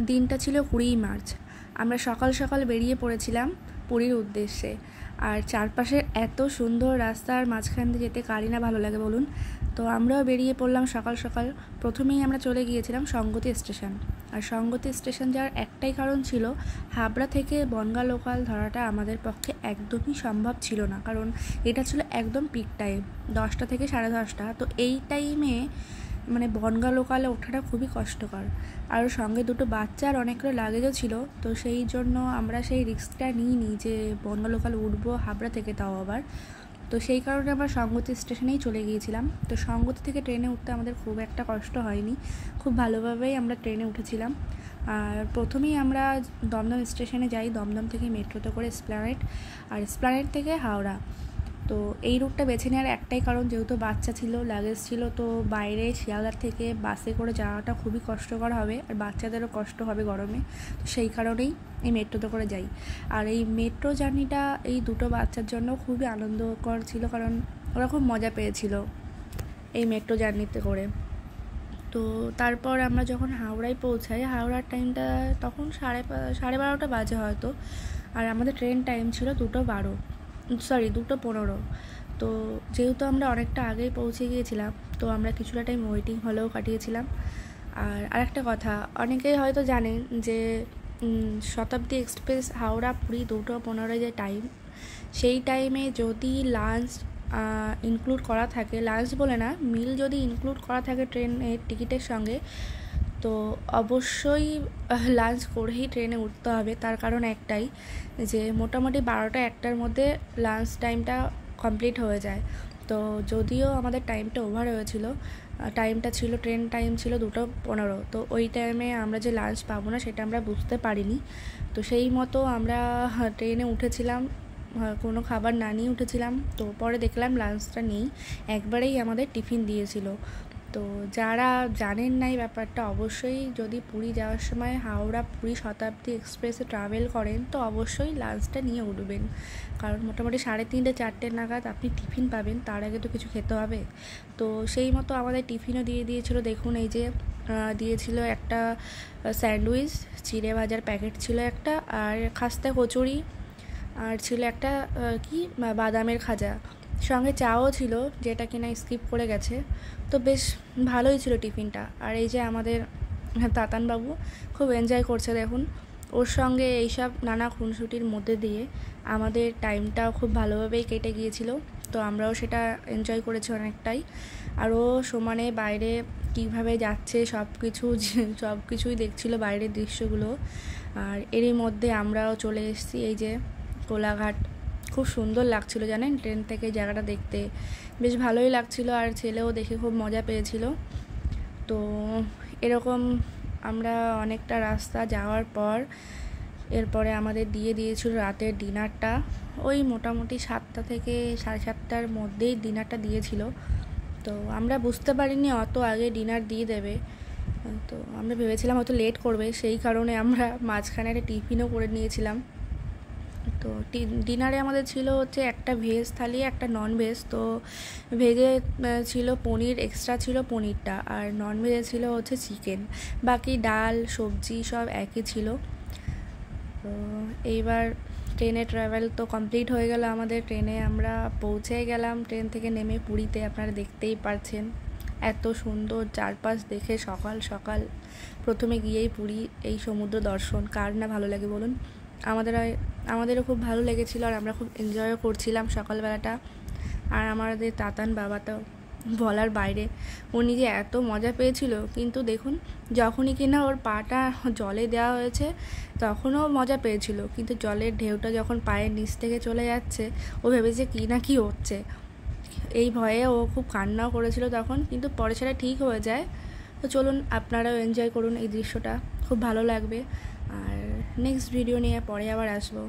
দিনটা ছিল 20 মার্চ। আমরা সকাল সকাল বেরিয়ে পড়েছিলাম পুরীর উদ্দেশ্যে। আর চারপাশে এত সুন্দর রাস্তার মাঝখান দিয়ে যেতে কারই না ভালো লাগে বলুন। তো আমরাও বেরিয়ে পড়লাম সকাল সকাল। প্রথমেই আমরা চলে গিয়েছিলাম সঙ্গতি স্টেশন। আর সঙ্গতি স্টেশন যাওয়ার একটাই কারণ ছিল, হাবড়া থেকে বনগাঁ লোকাল ধরাটা আমাদের পক্ষে একদমই সম্ভব ছিল না, কারণ এটা ছিল একদম পিক টাইম, 10টা থেকে 10:30। তো এই টাইমে মানে বনগাঁ লোকালে ওঠাটা খুবই কষ্টকর। আর সঙ্গে দুটো বাচ্চা আর অনেকগুলো লাগেজও ছিল। তো সেই জন্য আমরা সেই রিস্কটা নিইনি যে বনগাঁ লোকাল উঠবো হাবড়া থেকে, তাও আবার। তো সেই কারণে আমরা সঙ্গতি স্টেশনেই চলে গিয়েছিলাম। তো সঙ্গতি থেকে ট্রেনে উঠতে আমাদের খুব একটা কষ্ট হয়নি, খুব ভালোভাবেই আমরা ট্রেনে উঠেছিলাম। আর প্রথমেই আমরা দমদম স্টেশনে যাই, দমদম থেকে মেট্রোতে করে এসপ্ল্যানেড, আর এসপ্ল্যানেড থেকে হাওড়া। তো এই রুটটা বেছে নেওয়ার একটাই কারণ, যেহেতু বাচ্চা ছিল, লাগেজ ছিল, তো বাইরে শিয়ালদার থেকে বাসে করে যাওয়াটা খুবই কষ্টকর হবে, আর বাচ্চাদেরও কষ্ট হবে গরমে। তো সেই কারণেই এই মেট্রোতে করে যাই। আর এই মেট্রো জার্নিটা এই দুটো বাচ্চার জন্য খুবই আনন্দকর ছিল, কারণ ওরা খুব মজা পেয়েছিল এই মেট্রো জার্নিতে করে। তো তারপর আমরা যখন হাওড়ায় পৌঁছাই, হাওড়ার টাইমটা তখন 12:30 বাজে হয়তো। আর আমাদের ট্রেন টাইম ছিল 2:15। তো যেহেতু আমরা অনেকটা আগেই পৌঁছে গিয়েছিলাম, তো আমরা কিছুটা টাইম ওয়েটিং হলেও কাটিয়েছিলাম। আর আরেকটা কথা, অনেকেই হয়তো জানেন যে শতাব্দী এক্সপ্রেস হাওড়া পুরী 2:15 যে টাইম, সেই টাইমে যদি লাঞ্চ ইনক্লুড করা থাকে, লাঞ্চ বলে না, মিল যদি ইনক্লুড করা থাকে ট্রেনের টিকিটের সঙ্গে, তো অবশ্যই লাঞ্চ করেই ট্রেনে উঠতে হবে। তার কারণ একটাই, যে মোটামুটি 12টা-1টার মধ্যে লাঞ্চ টাইমটা কমপ্লিট হয়ে যায়। তো যদিও আমাদের টাইমটা ওভার হয়েছিল, টাইমটা ছিল, ট্রেন টাইম ছিল 2:15, তো ওই টাইমে আমরা যে লাঞ্চ পাবো না সেটা আমরা বুঝতে পারিনি। তো সেই মতো আমরা ট্রেনে উঠেছিলাম, কোনো খাবার না নিয়ে উঠেছিলাম। তো পরে দেখলাম লাঞ্চটা নেই, একবারেই আমাদের টিফিন দিয়েছিল। তো যারা জানেন না এই ব্যাপারটা, অবশ্যই যদি পুরী যাওয়ার সময় হাওড়া পুরী শতাব্দী এক্সপ্রেসে ট্রাভেল করেন, তো অবশ্যই লাঞ্চটা নিয়ে উঠবেন, কারণ মোটামুটি 3:30-4টে নাগাদ আপনি টিফিন পাবেন, তার আগে তো কিছু খেতে হবে। তো সেই মতো আমাদের টিফিনও দিয়ে দিয়েছিল। দেখুন, এই যে দিয়েছিল একটা স্যান্ডউইচ, চিড়ে ভাজার প্যাকেট ছিল একটা, আর খাস্তা কচুরি, আর ছিল একটা বাদামের খাজা, সঙ্গে চাও ছিল, যেটা কিনা স্কিপ করে গেছে। তো বেশ ভালোই ছিল টিফিনটা। আর এই যে আমাদের তাতানবাবু খুব এনজয় করছে, দেখুন, ওর সঙ্গে এইসব নানা খুনসুটির মধ্যে দিয়ে আমাদের টাইমটাও খুব ভালোভাবেই কেটে গিয়েছিল। তো আমরাও সেটা এনজয় করেছি অনেকটাই। আরও সমানে বাইরে কীভাবে যাচ্ছে সব কিছুই দেখছিল, বাইরের দৃশ্যগুলো। আর এরই মধ্যে আমরাও চলে এসেছি এই যে কোলাঘাট। খুব সুন্দর লাগছিল জানেন, ট্রেন থেকে জায়গাটা দেখতে বেশ ভালোই লাগছিল, আর ছেলেও দেখে খুব মজা পেয়েছিল। তো এরকম আমরা অনেকটা রাস্তা যাওয়ার পর এরপরে আমাদের দিয়েছিল রাতের ডিনারটা। ওই মোটামুটি 7টা থেকে 7:30টার মধ্যেই ডিনারটা দিয়েছিল। তো আমরা বুঝতে পারিনি অত আগে ডিনার দিয়ে দেবে। তো আমরা ভেবেছিলাম হয়তো লেট করবে, সেই কারণে আমরা মাঝখানে একটা টিফিনও করে নিয়েছিলাম। তো ডিনারে আমাদের ছিল হচ্ছে একটা ভেজ থালি, একটা নন ভেজ। তো ভেজে ছিল পনির, এক্সট্রা ছিল পনিরটা, আর নন ভেজে ছিল হচ্ছে চিকেন। বাকি ডাল সবজি সব একই ছিল। তো এইবার ট্রেনে ট্রাভেল তো কমপ্লিট হয়ে গেল আমাদের। ট্রেনে আমরা পৌঁছে গেলাম, ট্রেন থেকে নেমে পুরীতে। আপনারা দেখতেই পারছেন এত সুন্দর চারপাশ দেখে সকাল সকাল প্রথমে গিয়েই পুরী এই সমুদ্র দর্শন কার না ভালো লাগে বলুন। আমাদেরও খুব ভালো লেগেছিল, আর আমরা খুব এনজয়ও করছিলাম সকালবেলাটা। আর আমাদের তাতান বাবা তো বলার বাইরে, ও নিজে এত মজা পেয়েছিল। কিন্তু দেখুন, যখনই কিনা ওর পাটা জলে দেওয়া হয়েছে তখনও মজা পেয়েছিল, কিন্তু জলের ঢেউটা যখন পায়ের নিচ থেকে চলে যাচ্ছে, ও ভেবেছে কী না কী হচ্ছে, এই ভয়ে ও খুব কান্নাও করেছিল তখন, কিন্তু পরে সেটা ঠিক হয়ে যায়। তো চলুন আপনারাও এনজয় করুন এই দৃশ্যটা, খুব ভালো লাগবে। আর নেক্সট ভিডিও নিয়ে পরে আবার আসবো।